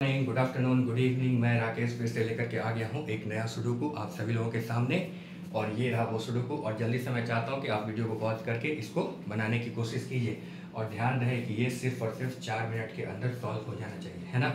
Good afternoon, good evening. मैं राकेश फिर से लेकर के आ गया हूँ एक नया सुडोकू आप सभी लोगों के सामने। और ये रहा वो सुडोकू। और जल्दी से मैं चाहता हूँ कि आप वीडियो को पॉज करके इसको बनाने की कोशिश कीजिए। और ध्यान रहे कि ये सिर्फ और सिर्फ 4 मिनट के अंदर सॉल्व हो जाना चाहिए, है ना।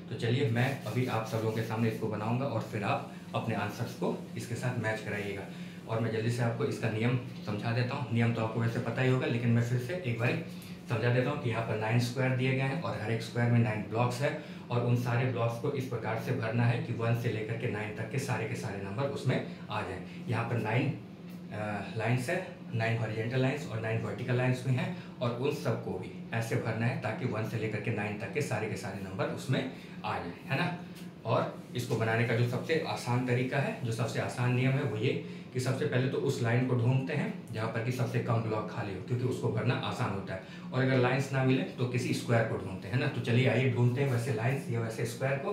तो चलिए मैं अभी आप सब लोगों के सामने इसको बनाऊँगा और फिर आप अपने आंसर्स को इसके साथ मैच कराइएगा। और मैं जल्दी से आपको इसका नियम समझा देता हूँ। नियम तो आपको वैसे पता ही होगा, लेकिन मैं फिर से एक बार समझा देता हूँ कि यहाँ पर 9 स्क्वायर दिए गए हैं और हर एक स्क्वायर में 9 ब्लॉक्स है। और उन सारे ब्लॉक्स को इस प्रकार से भरना है कि 1 से लेकर के 9 तक के सारे नंबर उसमें आ जाएं। यहाँ पर 9 लाइन्स है, 9 हॉरिजॉन्टल लाइन्स और 9 वर्टिकल लाइन्स भी हैं। और उन सबको भी ऐसे भरना है ताकि 1 से लेकर के 9 तक के सारे नंबर उसमें आ जाए, है ना। और इसको बनाने का जो सबसे आसान तरीका है, जो सबसे आसान नियम है वो ये कि सबसे पहले तो उस लाइन को ढूंढते हैं जहाँ पर कि सबसे कम ब्लॉक खाली हो, क्योंकि उसको भरना आसान होता है। और अगर लाइंस ना मिले तो किसी स्क्वायर को ढूंढते हैं ना। तो चलिए आइए ढूंढते हैं वैसे लाइंस या वैसे स्क्वायर को।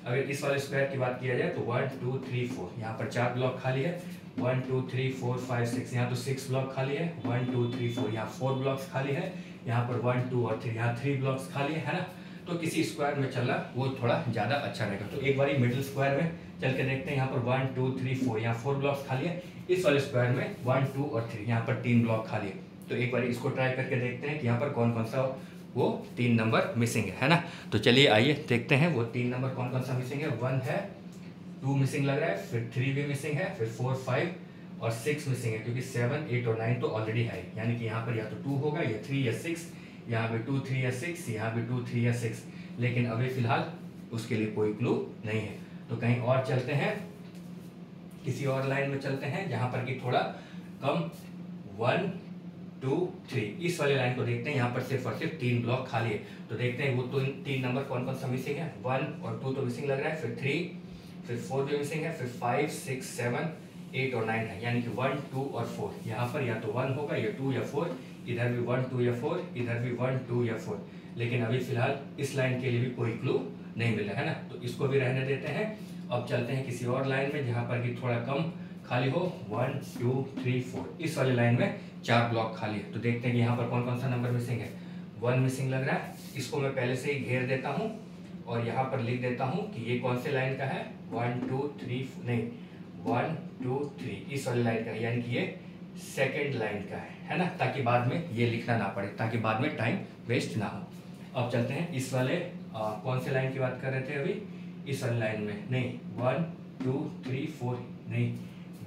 अगर इस वाले स्क्वायर की बात किया जाए तो 1 2 3 4 यहाँ पर 4 ब्लॉक खाली है। 1 2 3 4 5 6 यहाँ तो 6 ब्लॉक खाली है। 1 2 3 4 यहाँ 4 ब्लॉक्स खाली है। यहाँ पर 1 2 और 3 यहाँ 3 ब्लॉक्स खाली है ना। तो किसी स्क्वायर में चलना वो थोड़ा ज़्यादा अच्छा रहेगा। तो एक बारी मिडिल स्क्वायर में चल के देखते हैं। यहाँ पर 1 2 3 4 यहाँ 4 ब्लॉक्स खाली है। इस वाले स्क्वायर में 1 2 और 3 यहाँ पर 3 ब्लॉक खाली है। तो एक बार इसको ट्राई करके देखते हैं कि यहाँ पर कौन कौन सा वो 3 नंबर मिसिंग है ना। तो चलिए आइए देखते हैं वो 3 नंबर कौन कौन सा मिसिंग है। 1 है, 2 मिसिंग लग रहा है, फिर 3 भी मिसिंग है, फिर 4 5 और 6 मिसिंग है, क्योंकि 7 8 और 9 तो ऑलरेडी है। यानी कि यहाँ पर या तो 2 होगा या 3 या 6, यहाँ पे 2 3 या 6, यहाँ पे 2 3 या 6। लेकिन अभी फिलहाल उसके लिए कोई क्लू नहीं है। तो कहीं और चलते हैं, किसी और लाइन में चलते हैं जहां पर कि थोड़ा कम 1 2 3 इस वाले लाइन को देखते हैं। यहाँ पर सिर्फ और सिर्फ 3 ब्लॉक खाली है। तो देखते हैं वो तो 3 नंबर कौन कौन सा मिसिंग है। 1 और 2 तो मिसिंग लग रहा है, फिर 3, फिर 4 भी मिसिंग है, फिर 5 6 7 8 और 9 है। यानी कि 1 2 और 4 यहाँ पर या तो 1 होगा या 2 या 4, इधर भी 1 2 या 4, इधर भी 1 2 या 4। लेकिन अभी फिलहाल इस लाइन के लिए भी कोई क्लू नहीं मिला है ना। तो इसको भी रहने देते हैं। अब चलते हैं किसी और लाइन में जहां पर कि थोड़ा कम खाली हो। 1 2 3 4 इस वाले लाइन में 4 ब्लॉक खाली है। तो देखते हैं कि यहाँ पर कौन कौन सा नंबर मिसिंग है। 1 मिसिंग लग रहा है। इसको मैं पहले से ही घेर देता हूँ और यहाँ पर लिख देता हूँ कि ये कौन से लाइन का है। 1 2 3 नहीं, 1 2 3 इस वाले लाइन का है, यानी कि ये सेकेंड लाइन का है ना। ताकि बाद में ये लिखना ना पड़े, ताकि बाद में टाइम वेस्ट ना हो। अब चलते हैं इस वाले कौन से लाइन की बात कर रहे थे अभी, इस वाले लाइन में नहीं, 1 2 3 4 नहीं,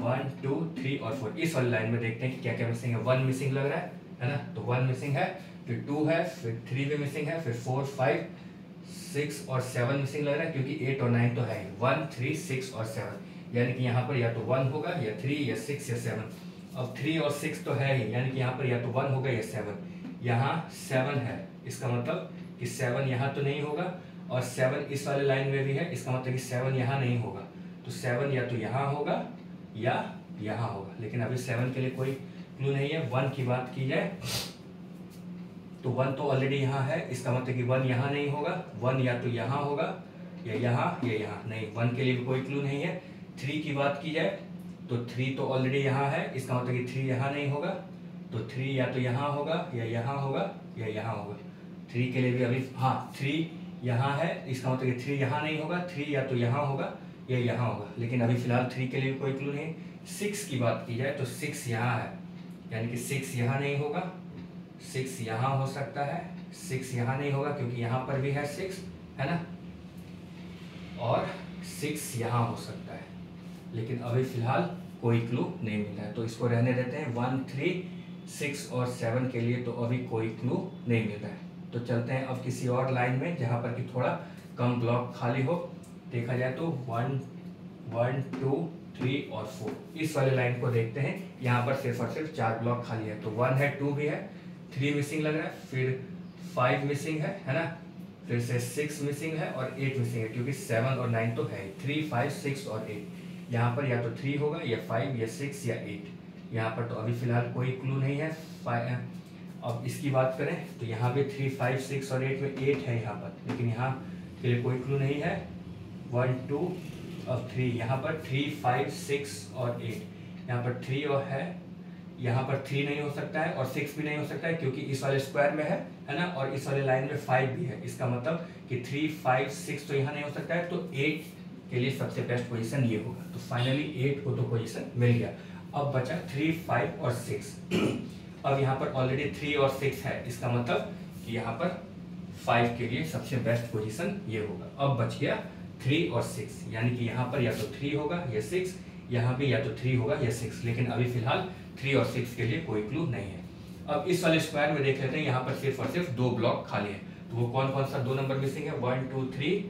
1 2 3 और 4 इस वाली लाइन में देखते हैं कि क्या क्या मिसिंग है। 1 मिसिंग लग रहा है ना। तो 1 मिसिंग है, फिर 2 है, फिर 3 भी मिसिंग है, फिर 4 5 6 और 7 मिसिंग लग रहा है, क्योंकि 8 और 9 तो है 1 3 6 और 7। यानी कि यहाँ पर या तो 1 होगा या 3 या 6 या 7। अब 3 और 6 तो है ही, यानी कि यहाँ पर या तो 1 होगा या 7। यहाँ 7 है, इसका मतलब कि 7 यहाँ तो नहीं होगा, और 7 इस वाले लाइन में भी है, इसका मतलब कि 7 यहाँ नहीं होगा। तो 7 या तो यहाँ होगा या यहाँ होगा। लेकिन अभी 7 के लिए कोई क्लू नहीं है। 1 की बात की जाए तो 1 तो ऑलरेडी यहाँ है, इसका मतलब कि 1 यहाँ नहीं होगा। 1 या तो यहाँ होगा या यहाँ नहीं, 1 के लिए भी कोई क्लू नहीं है। 3 की बात की जाए तो 3 तो ऑलरेडी यहाँ है, इसका मतलब कि 3 यहाँ नहीं होगा। तो 3 या तो यहाँ होगा या यहाँ होगा या यहाँ होगा। 3 के लिए भी अभी हाँ 3 यहाँ है, इसका मतलब कि 3 यहाँ नहीं होगा। 3 या तो यहाँ होगा या यहाँ होगा। लेकिन अभी फिलहाल 3 के लिए भी कोई क्लू नहीं। 6 की बात की जाए तो 6 यहाँ है, यानी कि 6 यहाँ नहीं होगा। 6 यहाँ हो सकता है, 6 यहाँ नहीं होगा क्योंकि यहाँ पर भी है 6, है ना। और 6 यहाँ हो सकता है, लेकिन अभी फिलहाल कोई क्लू नहीं मिला है। तो इसको रहने देते हैं। 1 3 6 और 7 के लिए तो अभी कोई क्लू नहीं मिल रहा है। तो चलते हैं अब किसी और लाइन में जहाँ पर कि थोड़ा कम ब्लॉक खाली हो। देखा जाए तो 1 1 2 3 और 4 इस वाले लाइन को देखते हैं। यहाँ पर सिर्फ और सिर्फ 4 ब्लॉक खाली है। तो 1 है, 2 भी है, 3 मिसिंग लग रहा है, फिर 5 मिसिंग है ना, फिर से 6 मिसिंग है और 8 मिसिंग है, क्योंकि 7 और 9 तो है। 3 5 6 और 8 यहाँ पर या तो 3 होगा या 5 या 6 या 8। यहाँ पर तो अभी फिलहाल कोई क्लू नहीं है। अब इसकी बात करें तो यहाँ पे 3 5 6 और 8 में 8 है यहाँ पर, लेकिन यहाँ के लिए कोई क्लू नहीं है। 1 2 और 3 यहाँ पर 3 5 6 और 8 यहाँ पर 3 और है, यहाँ पर 3 नहीं हो सकता है और 6 भी नहीं हो सकता है क्योंकि इस वाले स्क्वायर में है ना, और इस वाले लाइन में 5 भी है। इसका मतलब कि 3, 5, 6 तो यहाँ नहीं हो सकता है, तो 8 के लिए सबसे बेस्ट पोजीशन ये होगा। तो फाइनली 8 को तो पोजीशन मिल गया। अब बचा 3, 5 और 6। अब यहाँ पर ऑलरेडी 3 और 6 है, इसका मतलब कि यहाँ पर 5 के लिए सबसे बेस्ट पोजीशन ये होगा। अब बच गया 3 और 6, यानी कि यहाँ पर या तो 3 होगा या 6, यहाँ भी या तो 3 होगा या 6, लेकिन अभी फिलहाल 3 और 6 के लिए कोई क्लू नहीं है। अब इस वाले स्क्वायर में देख लेते हैं, यहाँ पर सिर्फ और सिर्फ 2 ब्लॉक खाली है। तो वो कौन कौन सा 2 नंबर मिसिंग है? 1, 2, 3,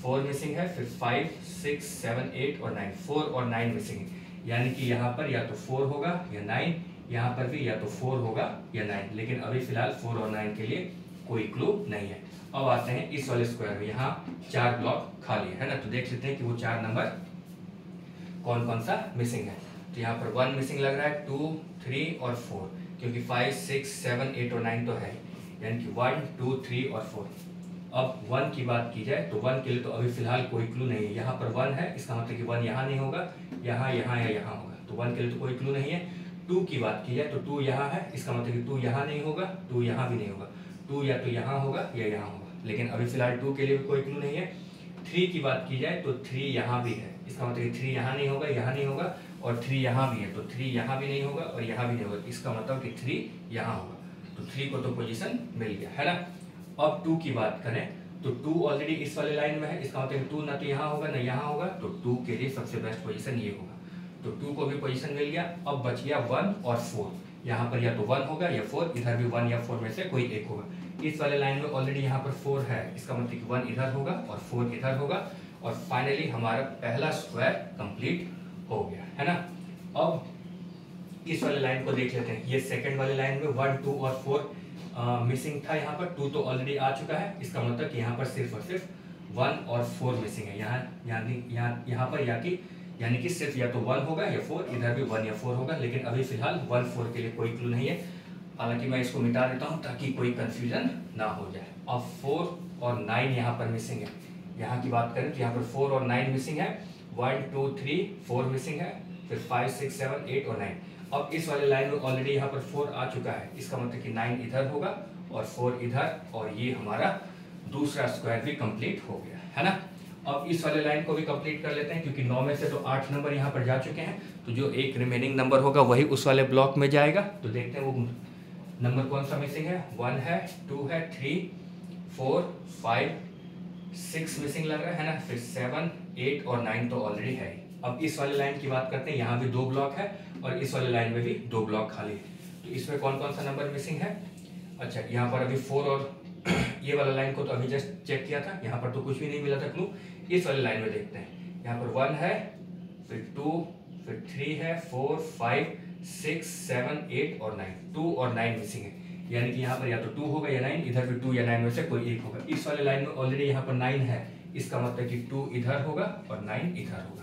4 मिसिंग है, फिर 5, 6, 7, 8 और 9, 4 और 9 मिसिंग है। यानी कि यहाँ पर या तो 4 होगा या 9, यहाँ पर भी या तो 4 होगा या 9, लेकिन अभी फिलहाल 4 और 9 के लिए कोई क्लू नहीं है। अब आते हैं इस वाले स्क्वायर में, यहाँ 4 ब्लॉक खाली है ना, तो देख लेते हैं कि वो 4 नंबर कौन कौन सा मिसिंग है। तो यहाँ पर 1 मिसिंग लग रहा है, 2, 3 और 4, क्योंकि 5, 6, 7, 8 और 9 तो है, यानी कि 1, 2, 3 और 4। अब 1 की बात की जाए तो 1 के लिए तो अभी फिलहाल कोई क्लू नहीं है। यहाँ पर 1 है, इसका मतलब कि 1 यहाँ नहीं होगा, यहाँ या यहाँ होगा, तो 1 के लिए तो कोई क्लू नहीं है। 2 की बात की जाए तो 2 यहाँ है, इसका मतलब कि 2 यहाँ नहीं होगा, 2 यहाँ भी नहीं होगा, 2 या तो यहाँ होगा या यहाँ होगा, लेकिन अभी फिलहाल 2 के लिए भी कोई क्लू नहीं है। 3 की बात की जाए तो 3 यहाँ भी है, इसका मतलब 3 यहाँ नहीं होगा, यहाँ नहीं होगा, और 3 यहाँ भी है, तो 3 यहाँ भी नहीं होगा और यहाँ भी नहीं होगा, इसका मतलब कि 3 यहाँ होगा। तो 3 को तो पोजीशन मिल गया है ना। अब 2 की बात करें तो 2 ऑलरेडी इस वाले लाइन में है, इसका मतलब 2 ना तो यहाँ होगा ना यहाँ होगा, तो 2 के लिए सबसे बेस्ट पोजीशन ये होगा। तो 2 को भी पोजीशन मिल गया। अब बच गया 1 और 4, यहाँ पर या तो 1 होगा या 4, इधर भी 1 या 4 में से कोई एक होगा। इस वाले लाइन में ऑलरेडी यहाँ पर 4 है, इसका मतलब कि 1 इधर होगा और 4 इधर होगा, और फाइनली हमारा पहला स्क्वायर कंप्लीट हो गया है ना। अब इस वाले लाइन को देख लेते हैं। ये सेकंड वाले लाइन में 1, 2 और 4 मिसिंग था, यहाँ पर 2 तो ऑलरेडी आ चुका है, इसका मतलब कि यहाँ पर सिर्फ और सिर्फ 1 और 4 मिसिंग है। यहाँ पर यानी कि सिर्फ या तो 1 होगा या 4, इधर भी 1 या 4 होगा, लेकिन अभी फिलहाल 1, 4 के लिए कोई क्लू नहीं है। हालांकि मैं इसको मिटा देता हूँ ताकि कोई कंफ्यूजन ना हो जाए। अब 4 और 9 यहाँ पर मिसिंग है। यहाँ की बात करें तो यहाँ पर 4 और 9 मिसिंग है, 1, 2, 3, 4 मिसिंग है, फिर 5, 6, 7, 8 और 9। अब इस वाले लाइन में ऑलरेडी यहाँ पर 4 आ चुका है, इसका मतलब कि 9 इधर होगा और 4 इधर, और ये हमारा दूसरा स्क्वायर भी कंप्लीट हो गया है ना। अब इस वाले लाइन को भी कंप्लीट कर लेते हैं, क्योंकि 9 में से तो 8 नंबर यहाँ पर जा चुके हैं, तो जो एक रिमेनिंग नंबर होगा वही उस वाले ब्लॉक में जाएगा। तो देखते हैं वो नंबर कौन सा मिसिंग है। 1 है, 2 है, 3, 4, 5, 6 मिसिंग लग रहा है ना, फिर 7, 8 और 9 तो ऑलरेडी है। अब इस वाले लाइन की बात करते हैं, यहाँ भी 2 ब्लॉक है और इस वाले लाइन में भी 2 ब्लॉक खाली है। तो इसमें कौन कौन सा नंबर मिसिंग है? अच्छा, यहाँ पर अभी 4 और ये वाला लाइन को तो अभी जस्ट चेक किया था, यहाँ पर तो कुछ भी नहीं मिला था क्लू। इस वाले लाइन में देखते हैं, यहाँ पर 1 है, फिर 2, फिर 3 है, 4, 5, 6, 7, 8 और 9, 2 और 9 मिसिंग है, यानी कि यहाँ पर या तो 2 होगा या 9, इधर भी 2 या 9 में से कोई एक होगा। इस वाले लाइन में ऑलरेडी यहाँ पर 9 है, इसका मतलब कि 2 इधर होगा और 9 इधर होगा,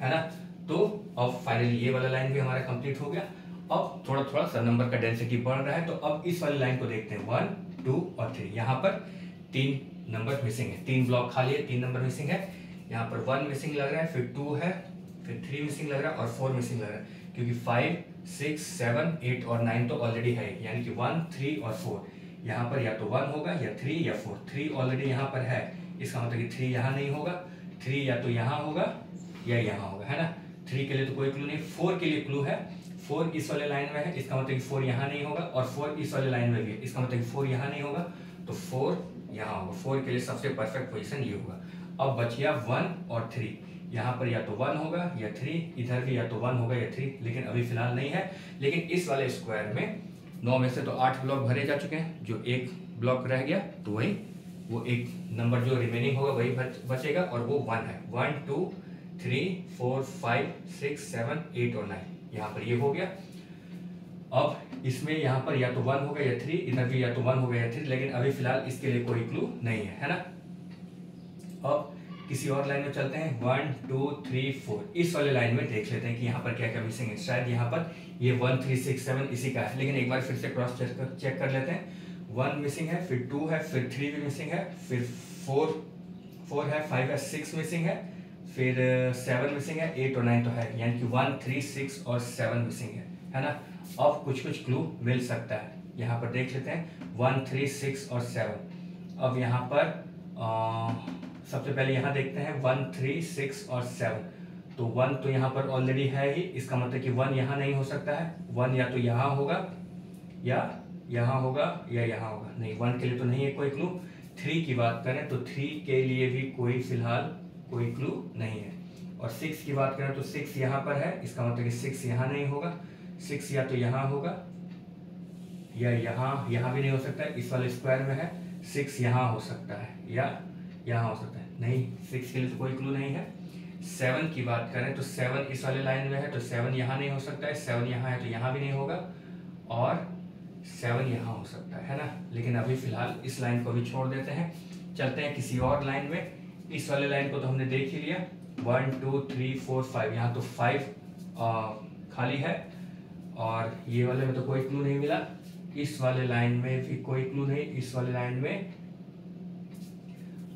है ना। तो अब फाइनली ये वाला लाइन भी हमारा कंप्लीट हो गया। अब थोड़ा थोड़ा सा नंबर का डेंसिटी बढ़ रहा है, तो अब इस वाली लाइन को देखते हैं। 1, 2 और 3, यहाँ पर 3 नंबर मिसिंग है, 3 ब्लॉक खाली है, 3 नंबर मिसिंग है। यहाँ पर 1 मिसिंग लग रहा है, फिर 2 है, फिर 3 मिसिंग लग रहा है और 4 मिसिंग लग रहा है, क्योंकि 5, 6, 7, 8 और 9 तो ऑलरेडी है, यानी कि 1, 3 और 4। यहाँ पर या तो 1 होगा या 3 या 4, 3 ऑलरेडी यहाँ पर है, इसका मतलब कि 3 यहाँ नहीं होगा, 3 या तो यहाँ होगा या यहाँ होगा, है ना। 3 के लिए तो कोई क्लू नहीं, 4 के लिए क्लू है। 4 इस वाले लाइन में है, इसका मतलब कि 4 यहाँ नहीं होगा, और 4 इस वाले लाइन में भी है, इसका मतलब कि 4 यहाँ नहीं होगा, तो 4 यहाँ होगा। 4 के लिए सबसे परफेक्ट पोजीशन ये होगा। अब बच गया 1 और 3, यहाँ पर या तो 1 होगा या 3, इधर भी या तो 1 होगा या 3, लेकिन अभी फिलहाल नहीं है। लेकिन इस वाले स्क्वायर में 9 में से तो 8 ब्लॉक भरे जा चुके हैं, जो एक ब्लॉक रह गया तो वही वो एक नंबर जो रिमेनिंग होगा वही बचेगा, और वो 1 है। 1, 2, 3, 4, 5, 6, 7, 8 और 9, यहाँ पर ये हो गया। अब इसमें यहाँ पर या तो 1 होगा या 3, इधर भी या तो 1 होगा या 3, लेकिन अभी फिलहाल इसके लिए कोई क्लू नहीं है ना। अब किसी और लाइन में चलते हैं। 1, 2, 3, 4, इस वाले लाइन में देख लेते हैं कि यहाँ पर क्या क्या मिसिंग है। शायद यहाँ पर ये 1, 3, 6, 7 इसी का है, लेकिन एक बार फिर से क्रॉस चेक कर लेते हैं। 1 मिसिंग है, फिर 2 है, फिर 3 भी मिसिंग है, फिर 4 है, 5 है, 6 मिसिंग है, फिर 7 मिसिंग है, 8 और 9 तो है, यानी कि 1, 3, 6 और 7 मिसिंग है ना। अब कुछ कुछ क्लू मिल सकता है, यहाँ पर देख लेते हैं 1, 3, 6 और 7। अब यहाँ पर सबसे पहले यहाँ देखते हैं 1, 3, 6 और 7। तो 1 तो यहाँ पर ऑलरेडी है ही, इसका मतलब कि 1 यहाँ नहीं हो सकता है। 1 या तो यहाँ होगा या यहाँ होगा या यहाँ होगा, नहीं 1 के लिए तो नहीं है कोई क्लू। 3 की बात करें तो 3 के लिए भी कोई फिलहाल कोई क्लू नहीं है। और 6 की बात करें तो 6 यहाँ पर है, इसका मतलब कि 6 यहाँ नहीं होगा। 6 या तो यहाँ होगा या यहाँ भी नहीं हो सकता है, इस वाले स्क्वायर में है। 6 यहाँ हो सकता है या यहाँ हो सकता है, नहीं 6 के लिए तो कोई क्लू नहीं है। 7 की बात करें तो 7 इस वाले लाइन में है, तो 7 यहाँ नहीं हो सकता है। 7 यहाँ है तो यहाँ भी नहीं होगा, और 7 यहाँ हो सकता है ना। लेकिन अभी फिलहाल इस लाइन को भी छोड़ देते हैं, चलते हैं किसी और लाइन में। इस वाले लाइन को तो हमने देख ही लिया, 1, 2, 3, 4, 5, यहाँ तो 5 खाली है, और ये वाले में तो कोई क्लू नहीं मिला। इस वाले लाइन में भी कोई क्लू नहीं, इस वाले लाइन में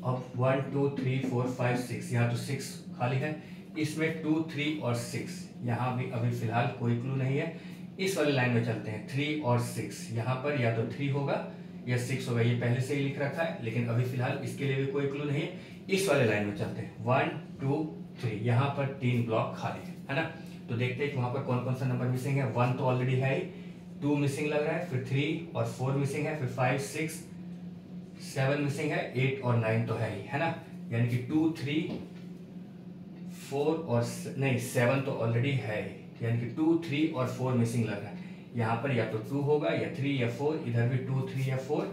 अब 1, 2, 3, 4, 5, 6, यहाँ तो 6 खाली है। इसमें 2, 3 और 6, यहाँ भी अभी फिलहाल कोई क्लू नहीं है। इस वाले लाइन में चलते हैं 3 और 6, यहाँ पर या तो 3 होगा या 6 होगा, ये पहले से ही लिख रखा है, लेकिन अभी फिलहाल इसके लिए भी कोई क्लू नहीं है। इस वाले लाइन में चलते हैं 1, 2, 3, यहाँ पर 3 ब्लॉक खाली है ना। तो देखते हैं कि वहाँ पर कौन कौन सा नंबर मिसिंग है। 1 तो ऑलरेडी है ही, 2 मिसिंग लग रहा है, फिर 3 और 4 मिसिंग है, फिर 5, 6, 7 मिसिंग है, 8 और 9 तो है ही, है ना। यानी कि 2, 3, 4 और नहीं 7 तो ऑलरेडी है ही, यानी कि 2, 3 और 4 मिसिंग लग रहा है। यहाँ पर या तो 2 होगा या 3 या 4, इधर भी 2, 3 या 4।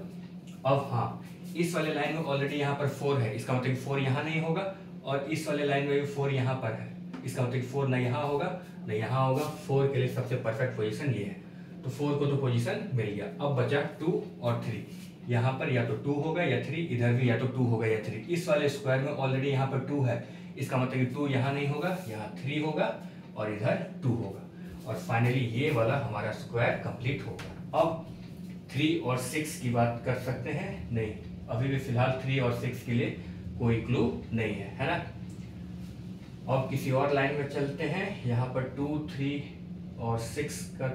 अब हाँ, इस वाले लाइन में ऑलरेडी यहाँ पर 4 है, इसका मतलब 4 यहाँ नहीं होगा, और इस वाले लाइन में भी 4 यहाँ पर है, इसका मतलब 4 ना यहाँ होगा ना यहाँ होगा। 4 के लिए सबसे परफेक्ट पोजीशन ये है, तो 4 को तो पोजीशन मिल गया। अब बचा 2 और 3, यहाँ पर या तो 2 होगा या 3, इधर भी या तो 2 होगा या 3। इस वाले स्क्वायर में ऑलरेडी यहाँ पर 2 है, इसका मतलब कि 2 यहाँ नहीं होगा, यहाँ 3 होगा और इधर 2 होगा, और फाइनली ये वाला हमारा स्क्वायर कंप्लीट होगा। अब 3 और 6 की बात कर सकते हैं, नहीं अभी भी फिलहाल 3 और 6 के लिए कोई क्लू नहीं है ना। अब किसी और लाइन में चलते हैं, यहाँ पर 2, 3 और 6 का।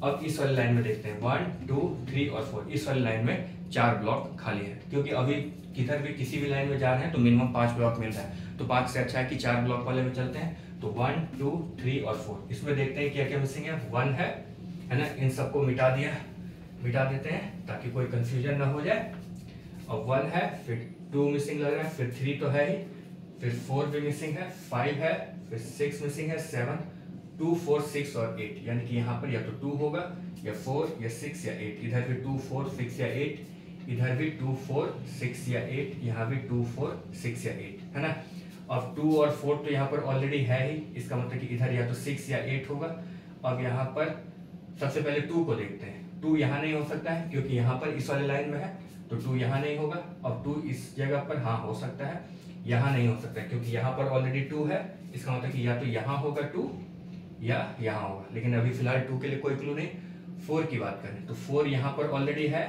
अब इस वाली लाइन में देखते हैं 1, 2, 3 और 4, इस वाली लाइन में 4 ब्लॉक खाली है, क्योंकि अभी किधर भी किसी भी लाइन में जा रहे हैं तो मिनिमम 5 ब्लॉक मिल रहा है, तो 5 से अच्छा है कि 4 ब्लॉक वाले में चलते हैं। तो 1, 2, 3 और 4, इसमें देखते हैं क्या क्या मिसिंग है। 1 है ना, इन सबको मिटा देते हैं ताकि कोई कंफ्यूजन ना हो जाए। अब 1 है, फिर 2 मिसिंग लग रहा है, फिर 3 तो है ही, फिर 4 भी मिसिंग है, 5 है, फिर 6 मिसिंग है, 7, 2, 4, 6 और 8, यानी कि यहाँ पर या तो 2 होगा या 4 या 6 या 8, इधर भी 2, 4, 6 या 8, इधर भी 2, 4, 6 या 8, यहाँ भी 2, 4, 6 या 8, है ना। अब 2 और 4 तो यहाँ पर ऑलरेडी है ही, इसका मतलब कि इधर या तो 6 या 8 होगा। अब यहाँ पर सबसे पहले 2 को देखते हैं, 2 यहाँ नहीं हो सकता है क्योंकि यहाँ पर इस वाले लाइन में है, तो 2 यहाँ नहीं होगा। अब 2 इस जगह पर हाँ हो सकता है, यहाँ नहीं हो सकता है क्योंकि यहाँ पर ऑलरेडी 2 है, इसका मतलब कि या तो यहाँ होगा 2 या यहाँ होगा, लेकिन अभी फिलहाल 2 के लिए कोई क्लू नहीं। 4 की बात करें तो 4 यहाँ पर ऑलरेडी है,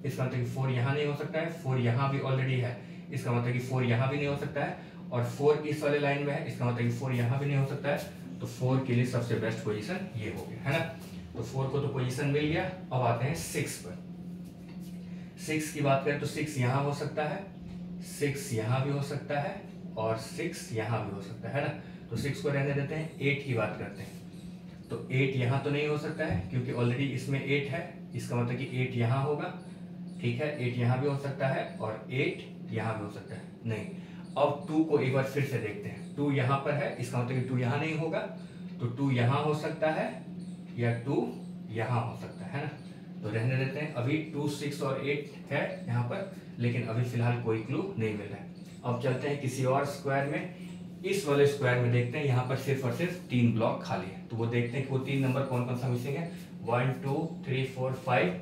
इसका मतलब कि 4 यहाँ नहीं हो सकता है। 4 यहाँ भी ऑलरेडी है, इसका मतलब कि 4 यहाँ भी नहीं हो सकता है, और 4 इस वाले लाइन में है, इसका मतलब कि 4 यहाँ भी नहीं हो सकता है। तो 4 के लिए सबसे बेस्ट पोजीशन ये हो गया, है ना। तो 4 को तो पोजीशन मिल गया। अब आते हैं 6 पर। 6 की बात करें तो 6 यहाँ हो सकता है, 6 यहाँ भी हो सकता है, और 6 यहाँ भी हो सकता है ना। तो 6 को रहने देते हैं। 8 की बात करते हैं तो 8 यहाँ तो नहीं हो सकता है क्योंकि ऑलरेडी इसमें 8 है, इसका मतलब कि 8 यहाँ होगा, ठीक है। 8 यहाँ भी हो सकता है और 8 यहाँ भी हो सकता है, नहीं। अब 2 को एक बार फिर से देखते हैं, 2 यहाँ पर है, इसका मतलब कि 2 यहाँ नहीं होगा, तो 2 यहाँ हो सकता है या 2 यहाँ हो सकता है ना। तो रहने देते हैं। अभी 2, 6 और 8 है यहाँ पर, लेकिन अभी फिलहाल कोई क्लू नहीं मिल रहा है। अब चलते हैं किसी और स्क्वायर में। इस वाले स्क्वायर में देखते हैं, यहाँ पर सिर्फ और सिर्फ 3 ब्लॉक खाली है, तो वो देखते हैं कि वो 3 नंबर कौन कौन सा मिसिंग है। 1, 2, 3, 4, 5,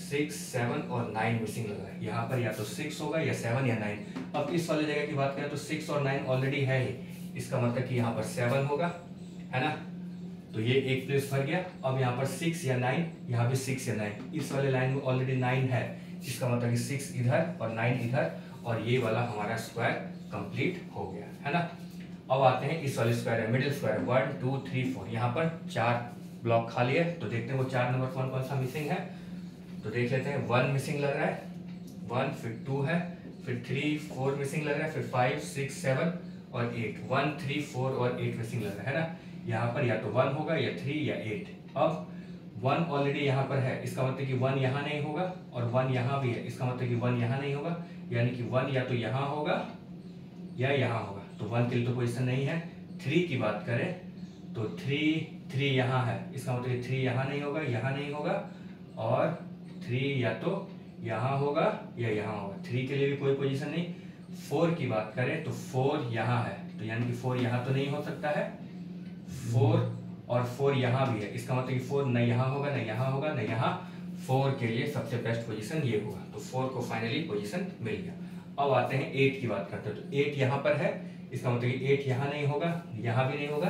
6, 7 और 9 मिसिंग लग रहा है। यहाँ पर या तो 6 होगा या 7 या 9। अब इस वाले जगह की बात करें तो 6 और 9 ऑलरेडी है ही, इसका मतलब कि यहाँ पर 7 होगा, है ना। तो ये एक प्लेस भर गया। अब यहाँ पर 6 या 9, यहाँ भी 6 या 9, इस वाले लाइन में ऑलरेडी 9 है, इसका मतलब कि 6 इधर और 9 इधर, और ये वाला हमारा स्क्वायर कंप्लीट हो गया है ना। अब आते हैं इस वाले स्क्वायर है, मिडिल स्क्वायर 1 2 3 4। यहाँ पर 4 ब्लॉक खाली है, तो देखते हैं वो 4 नंबर कौन कौन सा मिसिंग है। तो देख लेते हैं 1 मिसिंग लग रहा है, 1, फिर 2 है, फिर 3 4 मिसिंग लग रहा है, फिर 5 6 7 और 8, 1 3 4 और 8 मिसिंग लग रहा है ना। यहाँ पर या तो 1 होगा या 3 या 8। अब 1 ऑलरेडी यहाँ पर है, इसका मतलब कि 1 यहाँ नहीं होगा, और 1 यहाँ भी है, इसका मतलब कि 1 यहाँ नहीं होगा, यानी कि 1 या तो यहाँ होगा या यहाँ होगा। तो 1 के लिए तो पोजीशन नहीं है। 3 की बात करें तो 3 यहाँ है, इसका मतलब 3 यहाँ नहीं होगा, यहाँ नहीं होगा, और 3 या तो यहाँ होगा या यहाँ होगा। 3 के लिए भी कोई पोजीशन नहीं। 4 की बात करें तो 4 यहाँ है, तो यानी कि 4 यहाँ तो नहीं हो सकता है। 4 और 4 यहाँ भी है, इसका मतलब कि 4 न यहाँ होगा, न यहाँ होगा, न यहाँ। 4 के लिए सबसे बेस्ट पोजीशन ये होगा, तो 4 को फाइनली पोजीशन मिल गया। अब आते हैं 8 की बात करते हैं, तो 8 यहाँ पर है, इसका मतलब कि 8 यहाँ नहीं होगा, यहाँ भी नहीं होगा,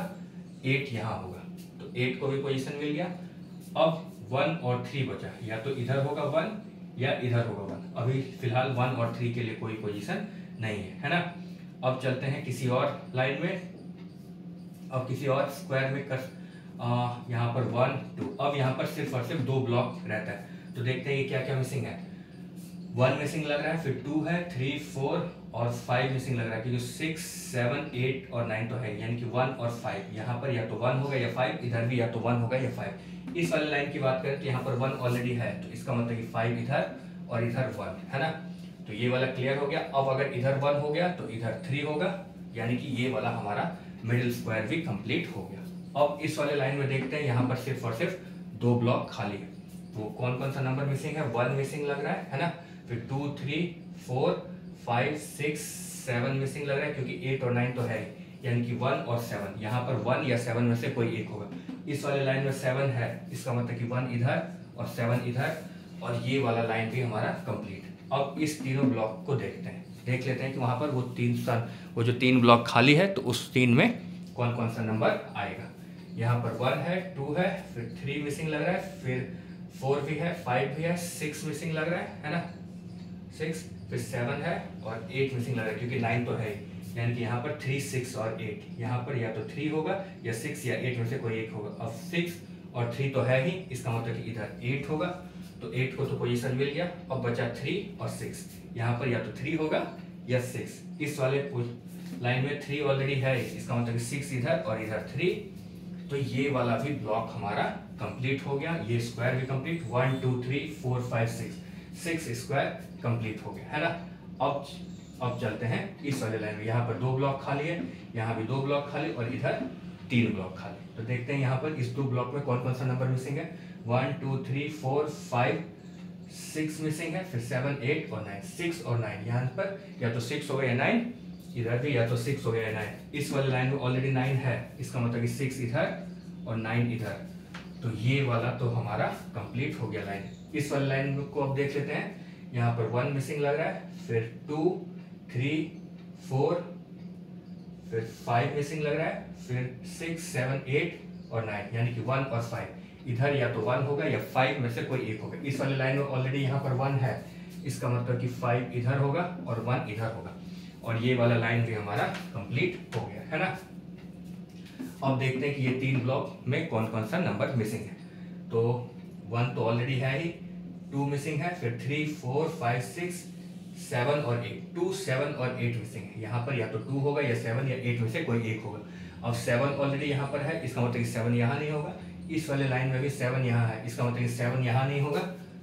8 यहाँ होगा, तो 8 को भी पोजीशन मिल गया। अब 1 और 3 बचा, या तो इधर होगा 1 या इधर होगा 1। अभी फिलहाल 1 और 3 के लिए कोई पोजीशन नहीं है ना। अब चलते हैं किसी और लाइन में, अब किसी और स्क्वायर में कर यहाँ पर 1 2। अब यहाँ पर सिर्फ और सिर्फ 2 ब्लॉक रहता है, तो देखते हैं ये क्या क्या मिसिंग है। 1 मिसिंग लग रहा है, फिर 2 है, 3 4 और 5 मिसिंग लग रहा है, क्योंकि 6 7 8 और 9 तो है, यानी कि 1 और 5। यहाँ पर या तो 1 होगा या 5, इधर भी या तो 1 होगा या 5। इस वाली लाइन की बात करें तो यहाँ पर 1 ऑलरेडी है, तो इसका मतलब कि 5 इधर और इधर 1 है ना। तो ये वाला क्लियर हो गया। अब अगर इधर 1 हो गया तो इधर 3 होगा, यानी कि ये वाला हमारा मिडिल स्क्वायर भी कंप्लीट हो गया। अब इस वाले लाइन में देखते हैं, यहाँ पर सिर्फ और सिर्फ 2 ब्लॉक खाली है, तो कौन कौन सा नंबर मिसिंग है। 1 मिसिंग लग रहा है ना, फिर 2 3 4 5 6 7 मिसिंग लग रहा है, क्योंकि 8 और 9 तो है, यानी कि 1 और 7। यहाँ पर 1 या 7 में से कोई एक होगा। इस वाले लाइन में 7 है, इसका मतलब कि 1 इधर और 7 इधर, और ये वाला लाइन भी हमारा कंप्लीट। अब इस तीनों ब्लॉक को देखते हैं, देख लेते हैं कि वहाँ पर वो जो 3 ब्लॉक खाली है, तो उस 3 में कौन कौन सा नंबर आएगा। यहाँ पर 1 है, 2 है, फिर 3 मिसिंग लग रहा है, फिर 4 भी है, 5 भी है, 6 मिसिंग लग रहा है ना, 6, फिर 7 है और 8 मिसिंग लग रहा है, क्योंकि 9 तो है, यानी कि यहाँ पर 3 6 और 8। यहाँ पर या तो 3 होगा या 6 या 8 में से कोई एक होगा। अब 6 और 3 तो है ही, इसका मतलब कि इधर 8 होगा, तो 8 को तो पोजीशन मिल गया। अब बचा 3 और 6, यहाँ पर या तो 3 होगा या 6। इस वाले लाइन में 3 ऑलरेडी है, इसका मतलब कि 6 इधर और इधर 3, तो ये वाला भी ब्लॉक हमारा कंप्लीट हो गया। ये स्क्वायर भी कंप्लीट, 1 2 3 4 5 6 स्क्वायर कंप्लीट हो गया है ना। अब चलते हैं इस वाले लाइन में, यहाँ पर 2 ब्लॉक खाली है, यहाँ भी 2 ब्लॉक खाली, और इधर 3 ब्लॉक खाली। तो देखते हैं यहाँ पर इस 2 ब्लॉक में कौन कौन सा नंबर मिसिंग है। 1 2 3 4 5 6 मिसिंग है, फिर 7 8 और 9। 6 और 9 यहाँ पर या तो 6 हो गया या 9, इधर भी या तो 6 हो गया या 9। इस वाले लाइन में ऑलरेडी 9 है, इसका मतलब कि 6 इधर और 9 इधर, तो ये वाला तो हमारा कंप्लीट हो गया लाइन। इस वाले लाइन को अब देख लेते हैं, यहाँ पर 1 मिसिंग लग रहा है, फिर 2 3 4, फिर 5 मिसिंग लग रहा है, फिर 6 7 8 और 9, यानी कि 1 और 5। इधर या तो 1 होगा या 5 में से कोई एक होगा। इस वाले लाइन में ऑलरेडी यहाँ पर 1 है, इसका मतलब कि 5 इधर होगा और 1 इधर होगा, और ये वाला लाइन भी हमारा कंप्लीट हो गया है ना। अब देखते हैं कि ये 3 ब्लॉक में कौन कौन सा नंबर मिसिंग है। तो 1 तो ऑलरेडी है ही, 2 मिसिंग है, फिर 3 4 5 6 7 और 8। 2 7 और 8 मिसिंग है, यहाँ पर या तो 2 होगा या 7 या 8 में से कोई एक होगा। अब 7 ऑलरेडी यहाँ पर है, इसका मतलब कि 7 यहाँ नहीं होगा। इस वाले लाइन में भी 7 यहाँ है, इसका मतलब कि 7 यहाँ नहीं होगा,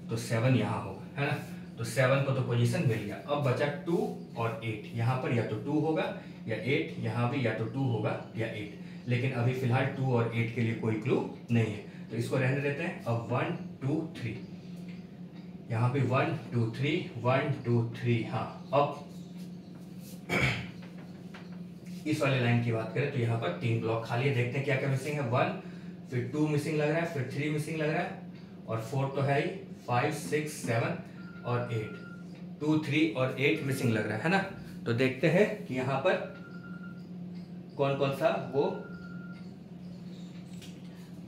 तो 7 यहाँ होगा है ना। तो 7 को तो पोजीशन मिल गया। अब बचा 2 और 8, यहाँ पर या तो 2 होगा या 8, यहाँ भी या तो 2 होगा या 8, लेकिन अभी फिलहाल 2 और 8 के लिए कोई क्लू नहीं है, तो इसको रहने देते हैं। अब 1 2 3, यहाँ पे 1 2 3 1 2 3। हाँ, अब इस वाले लाइन की बात करें तो यहाँ पर 3 ब्लॉक खाली है, देखते हैं क्या क्या मिसिंग है। 1, फिर 2 मिसिंग लग रहा है, फिर 3 मिसिंग लग रहा है, और 4 तो है ही, 5 6 7 और 8। 2 3 और 8 मिसिंग लग रहा है ना। तो देखते हैं कि यहाँ पर कौन कौन सा वो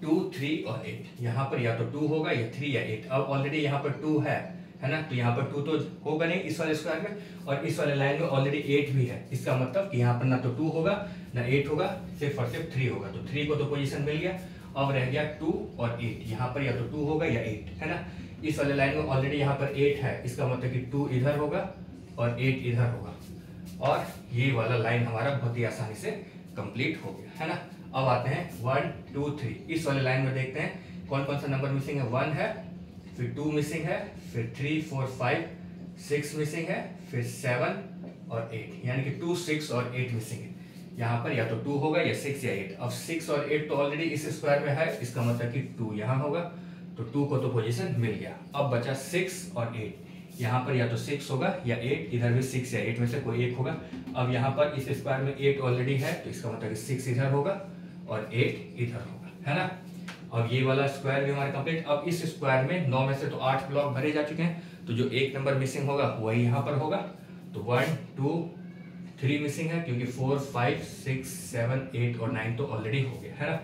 2 3 और 8। यहाँ पर या तो 2 होगा या 3 या 8। अब ऑलरेडी यहाँ पर 2 है, है ना। तो यहाँ पर 2 तो होगा नहीं इस वाले स्क्वायर में, और इस वाले लाइन में ऑलरेडी 8 भी है। इसका मतलब कि यहाँ पर ना तो 2 होगा ना 8 होगा, सिर्फ और सिर्फ 3 होगा। तो 3 को तो पोजीशन मिल गया, अब रह गया 2 और 8। यहाँ पर या तो 2 होगा या 8, है ना। इस वाले लाइन में ऑलरेडी यहाँ पर 8 है, इसका मतलब कि 2 इधर होगा और 8 इधर होगा, और ये वाला लाइन हमारा बहुत ही आसानी से कंप्लीट हो गया, है ना। अब आते हैं 1 2 3। इस वाले लाइन में देखते हैं कौन कौन सा नंबर मिसिंग है। 1 है, फिर 2 मिसिंग है, फिर 3 4 5 6 मिसिंग है, फिर 7 और 8, यानी कि 2 6 और 8 मिसिंग है। यहाँ पर या तो 2 होगा या 6 या 8। अब 6 और 8 तो ऑलरेडी इस स्क्वायर में है, इसका मतलब कि 2 यहाँ होगा, तो 2 को तो पोजीशन मिल गया। अब बचा 6 और 8। यहाँ पर या तो 6 होगा या 8, इधर भी 6 या 8 में से कोई एक होगा। अब यहाँ पर इस स्क्वायर में 8 ऑलरेडी है, तो इसका मतलब कि 6 इधर होगा और 8 इधर होगा, है ना। अब ये वाला स्क्वायर भी हमारा कंप्लीट। अब इस स्क्वायर में 9 में से तो 8 ब्लॉक भरे जा चुके हैं, तो जो एक नंबर मिसिंग होगा वही यहाँ पर होगा। तो 1 2 3 मिसिंग है, क्योंकि 4 5 6 7 8 और 9 तो ऑलरेडी हो गया, है ना।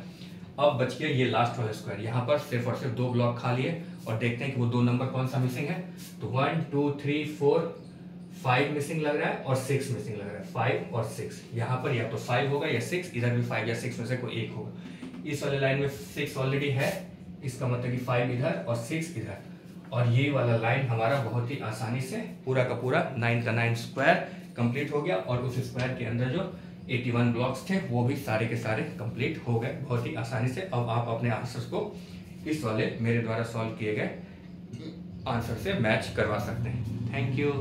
अब बच गया ये लास्ट वाला स्क्वायर। यहाँ पर सिर्फ और सिर्फ 2 ब्लॉक खाली है, और देखते हैं कि वो 2 नंबर कौन सा मिसिंग है। तो 1 2 3 4 5 मिसिंग लग रहा है और 6 मिसिंग लग रहा है। 5 और 6, यहाँ पर या तो 5 होगा या 6, इधर भी 5 या 6 में से कोई एक होगा। इस वाले लाइन में 6 ऑलरेडी है, इसका मतलब कि 5 इधर और 6 इधर, और ये वाला लाइन हमारा बहुत ही आसानी से पूरा का पूरा 9 का 9 स्क्वायर कंप्लीट हो गया। और उस स्क्वायर के अंदर जो 81 ब्लॉक्स थे वो भी सारे के सारे कंप्लीट हो गए बहुत ही आसानी से। अब आप अपने आंसर्स को इस वाले मेरे द्वारा सॉल्व किए गए आंसर से मैच करवा सकते हैं। Thank you.